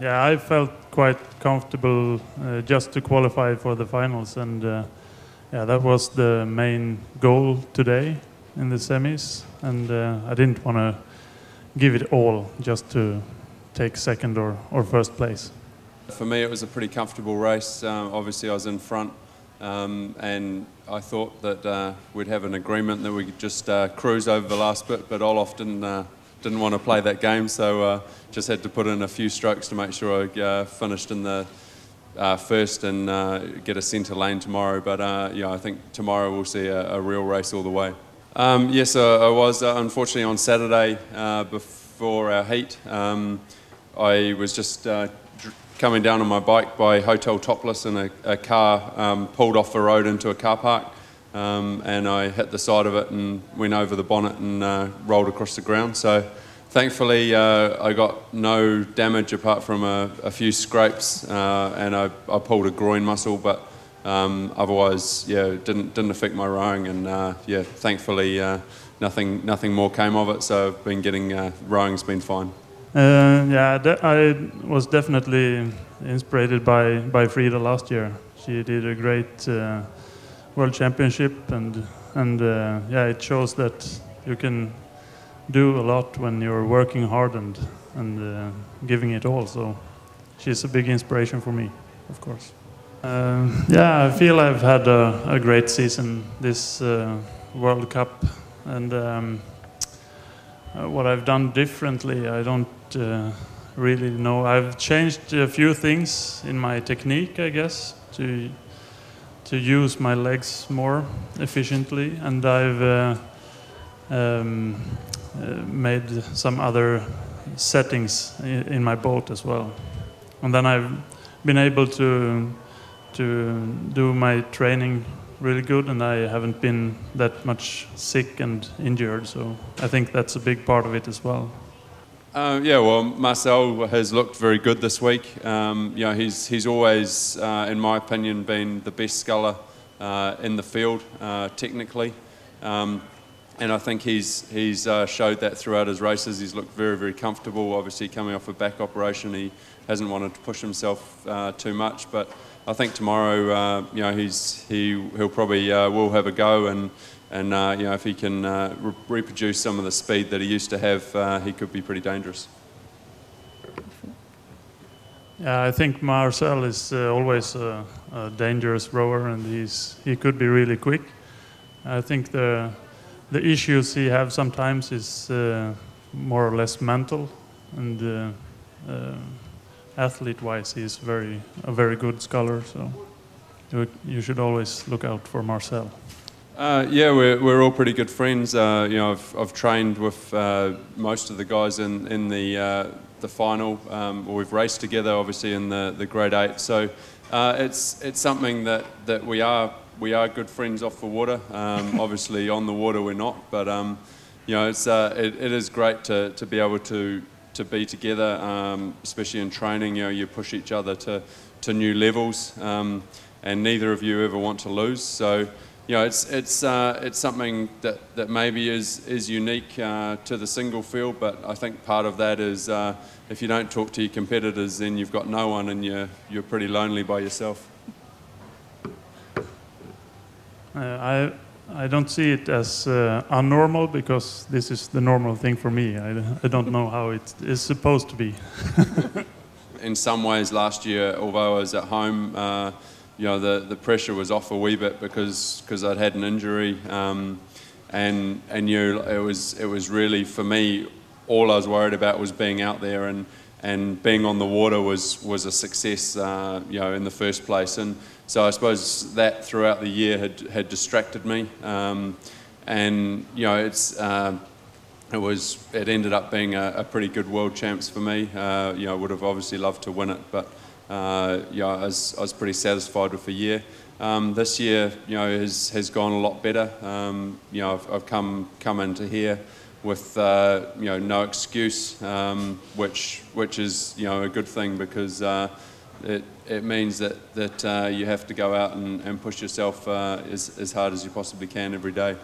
yeah, I felt quite comfortable just to qualify for the finals, and yeah, that was the main goal today in the semis, and I didn't want to give it all just to take second or first place. For me, it was a pretty comfortable race. Obviously, I was in front, and I thought that we'd have an agreement that we could just cruise over the last bit, but Olaf didn't want to play that game, so just had to put in a few strokes to make sure I finished in the first and get a centre lane tomorrow. But yeah, I think tomorrow we'll see a real race all the way. Yes, I was unfortunately on Saturday before our heat. I was just coming down on my bike by Hotel Topless, and a car pulled off the road into a car park, and I hit the side of it and went over the bonnet and rolled across the ground. So thankfully I got no damage apart from a few scrapes, and I pulled a groin muscle, but otherwise, yeah, it didn't affect my rowing, and yeah, thankfully nothing more came of it. So I've been getting rowing's been fine. Yeah, I was definitely inspired by Frida last year. She did a great World Championship, and yeah, it shows that you can do a lot when you're working hard and giving it all. So she's a big inspiration for me, of course. Yeah, I feel I've had a great season this World Cup, and what I've done differently, I don't really know. I've changed a few things in my technique, I guess, to use my legs more efficiently, and I've made some other settings in my boat as well. And then I've been able to do my training really good, and I haven't been that much sick and injured, so I think that's a big part of it as well. Yeah, well, Marcel has looked very good this week. You know, he's always, in my opinion, been the best sculler in the field technically, and I think he's showed that throughout his races. He's looked very, very comfortable. Obviously, coming off a back operation, he hasn't wanted to push himself too much, but I think tomorrow, you know, he'll probably will have a go, and you know, if he can reproduce some of the speed that he used to have, he could be pretty dangerous. Yeah, I think Marcel is always a dangerous rower, and he could be really quick. I think the issues he have sometimes is more or less mental, and athlete-wise, he's a very good sculler. So you should always look out for Marcel. Yeah, we're all pretty good friends. You know, I've trained with most of the guys in the final. We've raced together, obviously, in the Grade 8. So it's something that we are good friends off the water. Obviously, on the water we're not, but you know, it is great to be able to be together, especially in training. You know, you push each other to new levels, and neither of you ever want to lose. So, you know, it's something that maybe is unique to the single field, but I think part of that is if you don't talk to your competitors, then you've got no one, and you're pretty lonely by yourself. I don't see it as unnormal, because this is the normal thing for me. I don't know how it is supposed to be. In some ways, last year, although I was at home, you know, the pressure was off a wee bit because I'd had an injury, and you know, it was really, for me, all I was worried about was being out there, and being on the water was a success, you know, in the first place. And so I suppose that throughout the year had distracted me, and you know, it ended up being a pretty good world champs for me. You know, I would have obviously loved to win it, but you know, I was pretty satisfied with the year. This year, you know, has gone a lot better. You know, I've come into here with you know, no excuse, which is, you know, a good thing, because it means that you have to go out and push yourself as hard as you possibly can every day.